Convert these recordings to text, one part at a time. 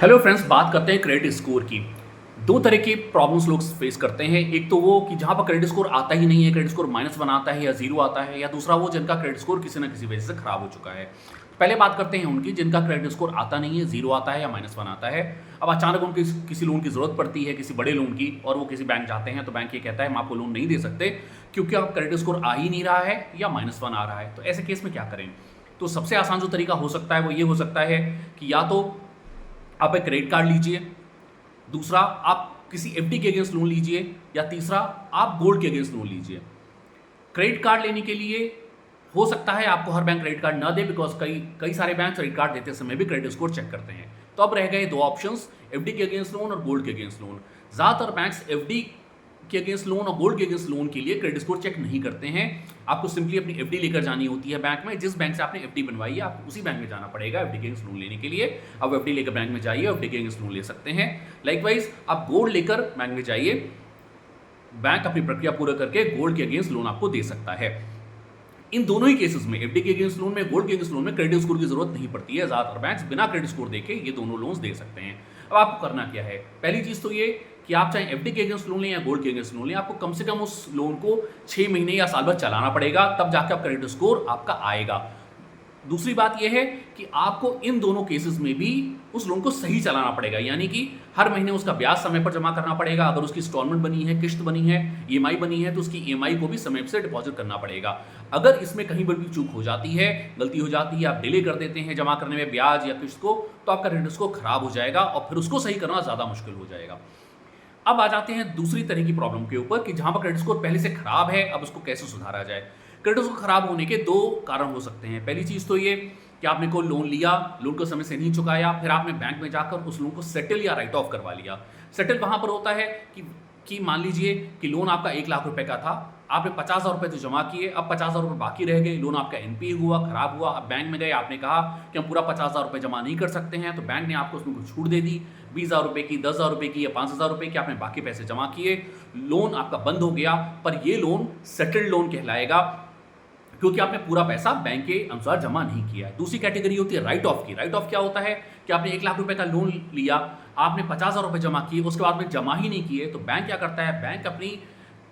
Hello friends, बात करते हैं क्रेडिट स्कोर की। दो तरह की प्रॉब्लम्स लोग फेस करते हैं। एक तो वो कि जहाँ पर क्रेडिट स्कोर आता ही नहीं है, क्रेडिट स्कोर -1 आता है या 0 आता है, या दूसरा वो जिनका क्रेडिट स्कोर किसी न किसी वजह से खराब हो चुका है। पहले बात करते हैं उनकी जिनका क्रेडिट स्कोर आता नहीं है, 0 आता है या -1 आता है। अब अचानक उनको किसी लोन की ज़रूरत पड़ती है, किसी बड़े लोन की, और वो किसी बैंक जाते हैं तो बैंक ये कहता है हम आपको लोन नहीं दे सकते क्योंकि आप क्रेडिट स्कोर आ ही नहीं रहा है या -1 आ रहा है। तो ऐसे केस में क्या करें? तो सबसे आसान जो तरीका हो सकता है वो ये हो सकता है कि या तो आप एक क्रेडिट कार्ड लीजिए, दूसरा आप किसी एफडी के अगेंस्ट लोन लीजिए, या तीसरा आप गोल्ड के अगेंस्ट लोन लीजिए। क्रेडिट कार्ड लेने के लिए हो सकता है आपको हर बैंक क्रेडिट कार्ड ना दे, बिकॉज कई कई सारे बैंक क्रेडिट कार्ड देते समय भी क्रेडिट स्कोर चेक करते हैं। तो अब रह गए दो ऑप्शंस, एफडी के अगेंस्ट लोन और गोल्ड के अगेंस्ट लोन। ज़्यादातर बैंक्स एफडी के अगेंस्ट लोन और गोल्ड के अगेंस्ट लोन के लिए क्रेडिट स्कोर चेक नहीं करते हैं। आपको सिंपली अपनी एफडी लेकर जानी होती है बैंक में। जिस बैंक से आपने एफडी बनवाई है आपको उसी बैंक में जाना पड़ेगा एफडी के अगेंस्ट लोन लेने के लिए। अब एफडी लेकर बैंक में जाइए, एफडी के अगेंस्ट लोन ले सकते हैं। लाइकवाइज आप गोल्ड लेकर बैंक में जाइए, बैंक अपनी प्रक्रिया पूरा करके गोल्ड के अगेंस्ट लोन आपको दे सकता है। इन दोनों ही केसेस में, एफडी के अगेंस्ट लोन में, गोल्ड के अगेंस्ट लोन में क्रेडिट स्कोर की जरूरत नहीं पड़ती है। ज्यादातर बैंक्स बिना क्रेडिट स्कोर देके ये दोनों लोन्स दे सकते हैं। अब आपको करना क्या है? पहली चीज तो ये कि आप चाहे एफडी के अगेंस्ट लोन लें या गोल्ड के अगेंस्ट लोन लें, आपको कम से कम उस लोन को 6 महीने या साल भर चलाना पड़ेगा, तब जाकर क्रेडिट स्कोर आपका आएगा। दूसरी बात यह है कि आपको इन दोनों केसेस में भी उस लोन को सही चलाना पड़ेगा, यानी कि हर महीने उसका ब्याज समय पर जमा करना पड़ेगा। अगर उसकी इंस्टॉलमेंट बनी है, किश्त बनी है, ईएमआई बनी है, तो उसकी ईएमआई को भी समय से डिपॉजिट करना पड़ेगा। अगर इसमें कहीं पर भी चूक हो जाती है, गलती हो जाती है, आप डिले कर देते हैं जमा करने में ब्याज या किश्त को, तो आपका क्रेडिट स्कोर खराब हो जाएगा और फिर उसको सही करना ज़्यादा मुश्किल हो जाएगा। अब आ जाते हैं दूसरी तरह की प्रॉब्लम के ऊपर कि जहां पर क्रेडिट स्कोर पहले से खराब है, अब उसको कैसे सुधारा जाए। क्रेडिट स्कोर खराब होने के दो कारण हो सकते हैं। पहली चीज तो ये कि आपने कोई लोन लिया, लोन को समय से नहीं चुकाया, फिर आपने बैंक में जाकर उस लोन को सेटल या राइट ऑफ करवा लिया। सेटल वहां पर होता है कि मान लीजिए कि लोन आपका 1 लाख रुपए का था, आपने 50,000 रुपए तो जमा किए, अब 50,000 रुपए बाकी रह गए, लोन आपका एनपीए हुआ, खराब हुआ। अब बैंक में गए, आपने कहा कि हम पूरा 50,000 रुपए जमा नहीं कर सकते हैं, तो बैंक ने आपको उसमें कुछ छूट दे दी, 20,000 रुपए की, 10,000 रुपए की या 5,000 रुपए की। आपने बाकी पैसे जमा किए, लोन आपका बंद हो गया, पर यह लोन सेटल्ड लोन कहलाएगा क्योंकि आपने पूरा पैसा बैंक के अनुसार जमा नहीं किया है। दूसरी कैटेगरी होती है राइट ऑफ की। राइट ऑफ क्या होता है कि आपने 1 लाख रुपए का लोन लिया, आपने 50,000 रुपए जमा किए, उसके बाद में जमा ही नहीं किए, तो बैंक क्या करता है? बैंक अपनी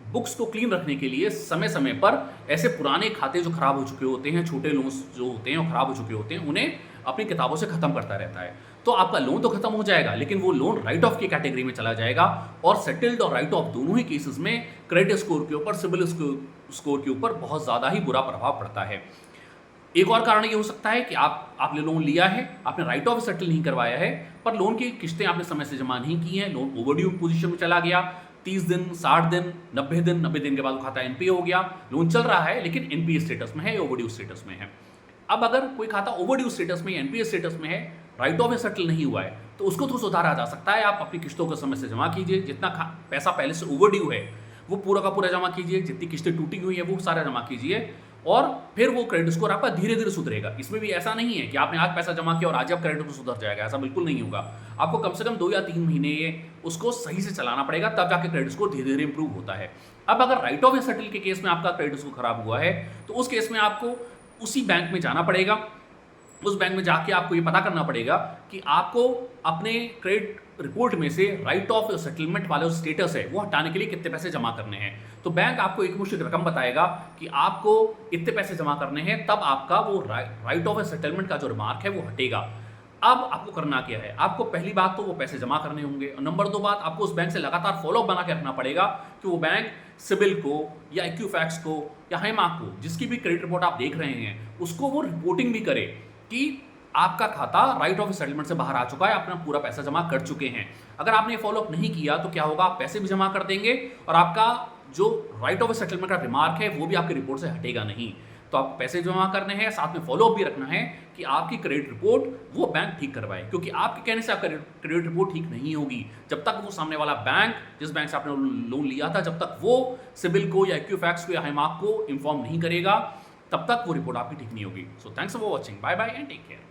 बुक्स को क्लीन रखने के लिए समय समय पर ऐसे पुराने खाते जो खराब हो चुके होते हैं, छोटे लोन्स जो होते हैं वो खराब हो चुके होते हैं, उन्हें अपनी किताबों से खत्म करता रहता है। तो आपका लोन तो खत्म हो जाएगा, लेकिन वो लोन राइट ऑफ की कैटेगरी में चला जाएगा। और सेटल्ड और राइट ऑफ दोनों ही केसेस में क्रेडिट स्कोर के ऊपर, सिबिल स्कोर के ऊपर बहुत ज्यादा ही बुरा प्रभाव पड़ता है। एक और कारण ये हो सकता है कि आपने लोन लिया है, आपने राइट ऑफ सेटल नहीं करवाया है, पर लोन की किस्तें आपने समय से जमा नहीं की हैं, लोन ओवरड्यू पोजीशन में चला गया। 30 दिन, 60 दिन, 90 दिन के बाद खाता एनपीए हो गया, लोन चल रहा है लेकिन एनपीए स्टेटस में है, ओवरड्यू स्टेटस में है। अब अगर कोई खाता ओवरड्यू स्टेटस में, एनपीए स्टेटस में है, राइट ऑफ सेटल नहीं हुआ है, तो उसको तो सुधारा जा सकता है। आप अपनी किस्तों को समय से जमा कीजिए, जितना पैसा पहले से ओवरड्यू है वो पूरा का पूरा जमा कीजिए, जितनी किस्तें टूटी हुई है वो सारा जमा कीजिए, और फिर वो क्रेडिट स्कोर आपका धीरे धीरे सुधरेगा। इसमें भी ऐसा नहीं है कि आपने आज पैसा जमा किया और आज आप क्रेडिट स्कोर सुधर जाएगा, ऐसा बिल्कुल नहीं होगा। आपको कम से कम 2 या 3 महीने उसको सही से चलाना पड़ेगा, तब जाके क्रेडिट स्कोर धीरे धीरे इंप्रूव होता है। अब अगर राइट ऑफ या सेटल के केस में आपका क्रेडिट स्कोर खराब हुआ है, तो उस केस में आपको उसी बैंक में जाना पड़ेगा। उस बैंक में जाके आपको ये पता करना पड़ेगा कि आपको अपने क्रेडिट रिपोर्ट में से राइट ऑफ सेटलमेंट वाला जो स्टेटस है वो हटाने के लिए कितने पैसे जमा करने हैं। तो बैंक आपको एक मुश्त रकम बताएगा कि आपको इतने पैसे जमा करने हैं, तब आपका वो राइट ऑफ सेटलमेंट का जो रिमार्क है वो हटेगा। अब आपको करना क्या है? आपको पहली बात तो वो पैसे जमा करने होंगे, और नंबर 2 बात, आपको उस बैंक से लगातार फॉलोअप बना के रखना पड़ेगा कि वो बैंक सिबिल को या इक्विफैक्स को या हाईमार्क को, जिसकी भी क्रेडिट रिपोर्ट आप देख रहे हैं, उसको वो रिपोर्टिंग भी करे कि आपका खाता राइट ऑफ सेटलमेंट से बाहर आ चुका है, अपना पूरा पैसा जमा कर चुके हैं। अगर आपने फॉलोअप नहीं किया तो क्या होगा? आप पैसे भी जमा कर देंगे और आपका जो राइट ऑफ सेटलमेंट का रिमार्क है वो भी आपकी रिपोर्ट से हटेगा नहीं। तो आप पैसे जमा करने हैं, साथ में फॉलोअप भी रखना है कि आपकी क्रेडिट रिपोर्ट वो बैंक ठीक करवाए, क्योंकि आपके कहने से आपका क्रेडिट रिपोर्ट ठीक नहीं होगी जब तक वो सामने वाला बैंक, जिस बैंक से आपने लोन लिया था, जब तक वो सिबिल को या इक्विफैक्स को या हाईमार्क को इन्फॉर्म नहीं करेगा, तब तक वो रिपोर्ट आपकी ठीक नहीं होगी। So thanks for watching, bye bye and take care.